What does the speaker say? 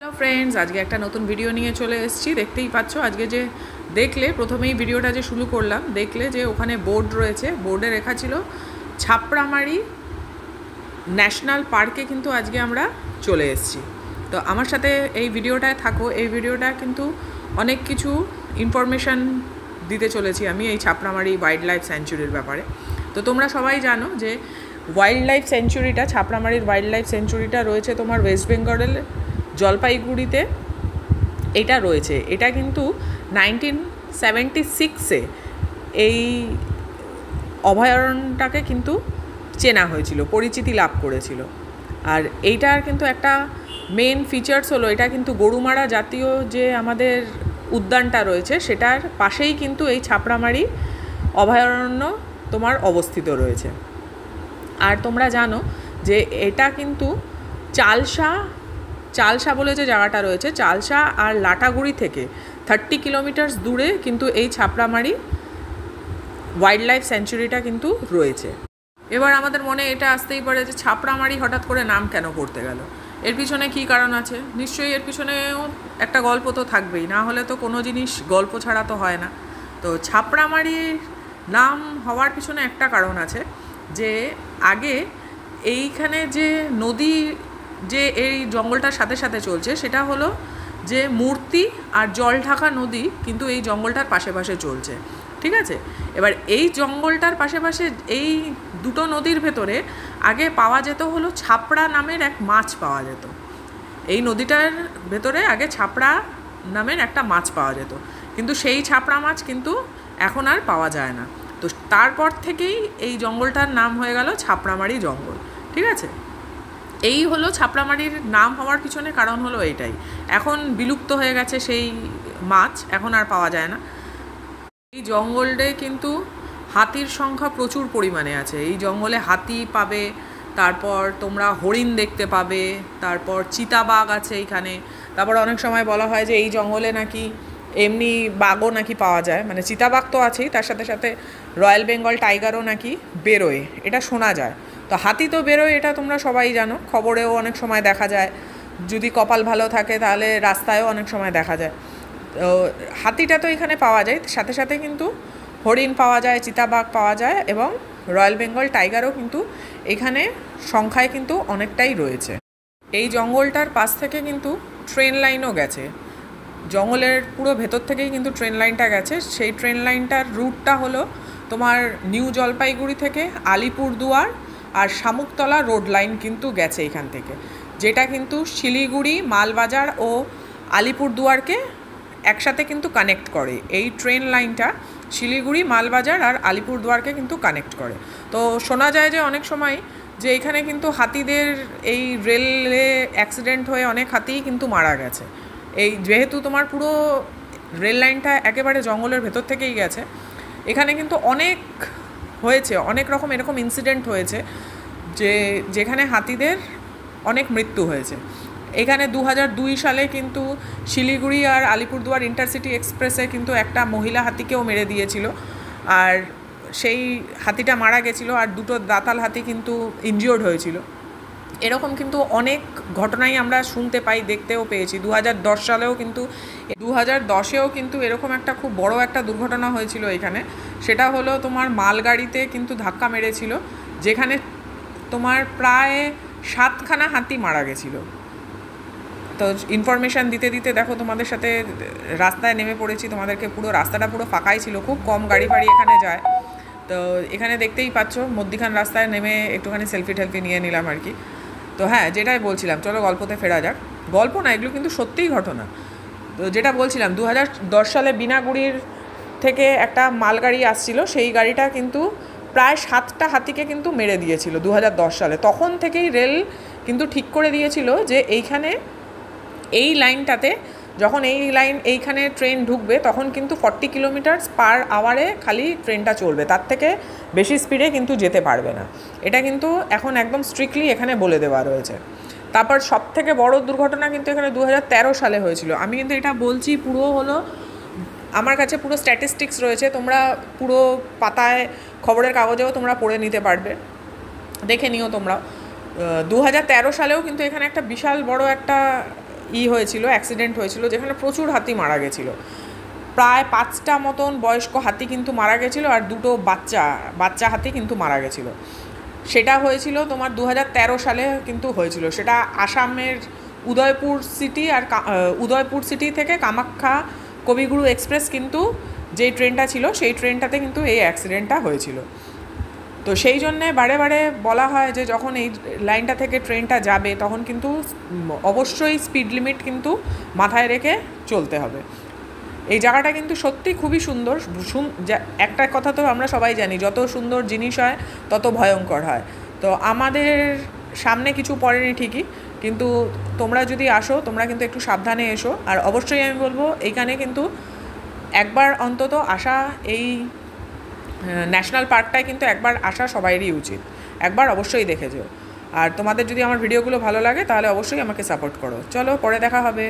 Hello friends, আজকে একটা নতুন ভিডিও নিয়ে চলে এসেছি। দেখতেই পাচ্ছ আজকে যে দেখলে প্রথমেই ভিডিওটা যে শুরু করলাম, দেখলে যে ওখানে বোর্ড রয়েছে, বোর্ডে লেখা ছিল ছাপড়ামারি ন্যাশনাল পার্কে। কিন্তু আজকে আমরা চলে এসেছি। তো আমার সাথে এই ভিডিওটায় থাকো। এই ভিডিওটা কিন্তু অনেক কিছু ইনফরমেশান দিতে চলেছি আমি এই ছাপড়ামারি ওয়াইল্ড লাইফ স্যাঞ্চুরির ব্যাপারে। তো তোমরা সবাই জানো যে ওয়াইল্ড লাইফ স্যাঞ্চুরিটা, ছাপড়ামারির ওয়াইল্ড লাইফ স্যাঞ্চুরিটা রয়েছে তোমার ওয়েস্ট বেঙ্গলের জলপাইগুড়িতে এটা রয়েছে। এটা কিন্তু 1976-এ এই অভয়ারণ্যটাকে কিন্তু চেনা হয়েছিল, পরিচিতি লাভ করেছিল। আর এইটার কিন্তু একটা মেন ফিচার্স হলো, এটা কিন্তু গরুমারা জাতীয় যে আমাদের উদ্যানটা রয়েছে সেটার পাশেই কিন্তু এই ছাপড়ামারি অভয়ারণ্য তোমার অবস্থিত রয়েছে। আর তোমরা জানো যে এটা কিন্তু চালসা বলে যে জায়গাটা রয়েছে, চালসা আর লাটাগুড়ি থেকে 30 কিলোমিটার্স দূরে কিন্তু এই ছাপড়ামারি ওয়াইল্ড লাইফ স্যাঞ্চুরিটা কিন্তু রয়েছে। এবার আমাদের মনে এটা আসতেই পারে যে ছাপড়ামারি হঠাৎ করে নাম কেন করতে গেল, এর পিছনে কী কারণ আছে? নিশ্চয়ই এর পিছনেও একটা গল্প তো থাকবেই, না হলে তো কোনো জিনিস গল্প ছাড়া তো হয় না। তো ছাপড়ামারির নাম হওয়ার পিছনে একটা কারণ আছে, যে আগে এইখানে যে নদী যে এই জঙ্গলটার সাথে সাথে চলছে, সেটা হলো যে মূর্তি আর জল ঢাকা নদী কিন্তু এই জঙ্গলটার পাশে পাশে চলছে, ঠিক আছে? এবার এই জঙ্গলটার পাশে পাশে এই দুটো নদীর ভেতরে আগে পাওয়া যেত হলো ছাপড়া নামের এক মাছ পাওয়া যেত। এই নদীটার ভেতরে আগে ছাপড়া নামের একটা মাছ পাওয়া যেত, কিন্তু সেই ছাপড়া মাছ কিন্তু এখন আর পাওয়া যায় না। তো তারপর থেকেই এই জঙ্গলটার নাম হয়ে গেল ছাপড়ামারি জঙ্গল, ঠিক আছে? এই হলো ছাপড়ামারির নাম হওয়ার পিছনে কারণ হলো এইটাই। এখন বিলুপ্ত হয়ে গেছে সেই মাছ, এখন আর পাওয়া যায় না। এই জঙ্গলে কিন্তু হাতির সংখ্যা প্রচুর পরিমাণে আছে। এই জঙ্গলে হাতি পাবে, তারপর তোমরা হরিণ দেখতে পাবে, তারপর চিতাবাঘ আছে এইখানে। তারপর অনেক সময় বলা হয় যে এই জঙ্গলে নাকি এমনি বাঘও নাকি পাওয়া যায়, মানে চিতাবাঘ তো আছেই, তার সাথে সাথে রয়্যাল বেঙ্গল টাইগারও নাকি বেরোয়, এটা শোনা যায়। তো হাতি তো বেরোয়, এটা তোমরা সবাই জানো, খবরেও অনেক সময় দেখা যায়। যদি কপাল ভালো থাকে তাহলে রাস্তায়ও অনেক সময় দেখা যায়। তো হাতিটা তো এখানে পাওয়া যায়, সাথে সাথে কিন্তু হরিণ পাওয়া যায়, চিতাবাঘ পাওয়া যায়, এবং রয়্যাল বেঙ্গল টাইগারও কিন্তু এখানে সংখ্যায় কিন্তু অনেকটাই রয়েছে। এই জঙ্গলটার পাশ থেকে কিন্তু ট্রেন লাইনও গেছে, জঙ্গলের পুরো ভেতর থেকেই কিন্তু ট্রেন লাইনটা গেছে। সেই ট্রেন লাইনটার রুটটা হলো তোমার নিউ জলপাইগুড়ি থেকে আলিপুরদুয়ার আর শামুকতলা রোড লাইন কিন্তু গেছে এখান থেকে, যেটা কিন্তু শিলিগুড়ি, মালবাজার ও আলিপুরদুয়ারকে একসাথে কিন্তু কানেক্ট করে। এই ট্রেন লাইনটা শিলিগুড়ি, মালবাজার আর আলিপুরদুয়ারকে কিন্তু কানেক্ট করে। তো শোনা যায় যে অনেক সময় যে এখানে কিন্তু হাতিদের এই রেলে অ্যাক্সিডেন্ট হয়ে অনেক হাতিই কিন্তু মারা গেছে। এই যেহেতু তোমার পুরো রেল লাইনটা একেবারে জঙ্গলের ভেতর থেকেই গেছে, এখানে কিন্তু অনেক হয়েছে, অনেক রকম এরকম ইনসিডেন্ট হয়েছে যে যেখানে হাতিদের অনেক মৃত্যু হয়েছে। এখানে 2002 সালে কিন্তু শিলিগুড়ি আর আলিপুরদুয়ার ইন্টারসিটি এক্সপ্রেসে কিন্তু একটা মহিলা হাতিকেও মেরে দিয়েছিল, আর সেই হাতিটা মারা গেছিলো, আর দুটো দাতাল হাতি কিন্তু ইনজিওর্ড হয়েছিল। এরকম কিন্তু অনেক ঘটনাই আমরা শুনতে পাই, দেখতেও পেয়েছি। 2010 সালেও কিন্তু 2010-এও কিন্তু এরকম একটা খুব বড় একটা দুর্ঘটনা হয়েছিল এখানে। সেটা হলো তোমার মালগাড়িতে কিন্তু ধাক্কা মেরেছিল, যেখানে তোমার প্রায় 7খানা হাতি মারা গেছিলো। তো ইনফরমেশান দিতে দিতে দেখো তোমাদের সাথে রাস্তায় নেমে পড়েছি, তোমাদেরকে পুরো রাস্তাটা পুরো ফাঁকাই ছিল, খুব কম গাড়ি ফাড়ি এখানে যায়। তো এখানে দেখতেই পাচ্ছ মধ্যিখান রাস্তায় নেমে একটুখানি সেলফি টেলফি নিয়ে নিলাম আর কি। তো হ্যাঁ, যেটাই বলছিলাম, চলো গল্পতে ফেরা যাক। গল্প না, এগুলো কিন্তু সত্যিই ঘটনা। তো যেটা বলছিলাম, 2010 সালে বিনাগুড়ির থেকে একটা মালগাড়ি আসছিল, সেই গাড়িটা কিন্তু প্রায় 7টা হাতিকে কিন্তু মেরে দিয়েছিল 2010 সালে। তখন থেকেই রেল কিন্তু ঠিক করে দিয়েছিল যে এইখানে এই লাইনটাতে যখন এইখানে ট্রেন ঢুকবে তখন কিন্তু 40 কিলোমিটার/আওয়ারে খালি ট্রেনটা চলবে, তার থেকে বেশি স্পিডে কিন্তু যেতে পারবে না। এটা কিন্তু এখন একদম স্ট্রিক্টলি এখানে বলে দেওয়া রয়েছে। তারপর সবথেকে বড় দুর্ঘটনা কিন্তু এখানে 2013 সালে হয়েছিল। আমি কিন্তু এটা বলছি পুরো হলো, আমার কাছে পুরো স্ট্যাটিস্টিক্স রয়েছে, তোমরা পুরো পাতায় খবরের কাগজেও তোমরা পড়ে নিতে পারবে, দেখে নিও তোমরা। 2013 সালেও কিন্তু এখানে একটা বিশাল বড় একটা হয়েছিল, অ্যাক্সিডেন্ট হয়েছিল, যেখানে প্রচুর হাতি মারা গেছিলো। প্রায় 5টা মতন বয়স্ক হাতি কিন্তু মারা গেছিলো, আর 2টো বাচ্চা হাতি কিন্তু মারা গেছিলো। সেটা হয়েছিল তোমার 2013 সালে কিন্তু হয়েছিল। সেটা আসামের উদয়পুর সিটি, আর উদয়পুর সিটি থেকে কামাখ্যা কবিগুরু এক্সপ্রেস কিন্তু যেই ট্রেনটা ছিল সেই ট্রেনটাতে কিন্তু এই অ্যাক্সিডেন্টটা হয়েছিল। তো সেই জন্যে বারে বারে বলা হয় যে যখন এই লাইনটা থেকে ট্রেনটা যাবে তখন কিন্তু অবশ্যই স্পিড লিমিট কিন্তু মাথায় রেখে চলতে হবে। এই জায়গাটা কিন্তু সত্যি খুবই সুন্দর। একটা কথা তো আমরা সবাই জানি, যত সুন্দর জিনিস হয় তত ভয়ঙ্কর হয়। তো আমাদের সামনে কিছু পড়েনি ঠিকই, কিন্তু তোমরা যদি আসো তোমরা কিন্তু একটু সাবধানে এসো। আর অবশ্যই আমি বলবো এইখানে কিন্তু একবার অন্তত আসা, এই ন্যাশনাল পার্কটায় কিন্তু একবার আসা সবাইরই উচিত। একবার অবশ্যই দেখে যেও। আর তোমাদের যদি আমার ভিডিওগুলো ভালো লাগে তাহলে অবশ্যই আমাকে সাপোর্ট করো। চলো, পরে দেখা হবে।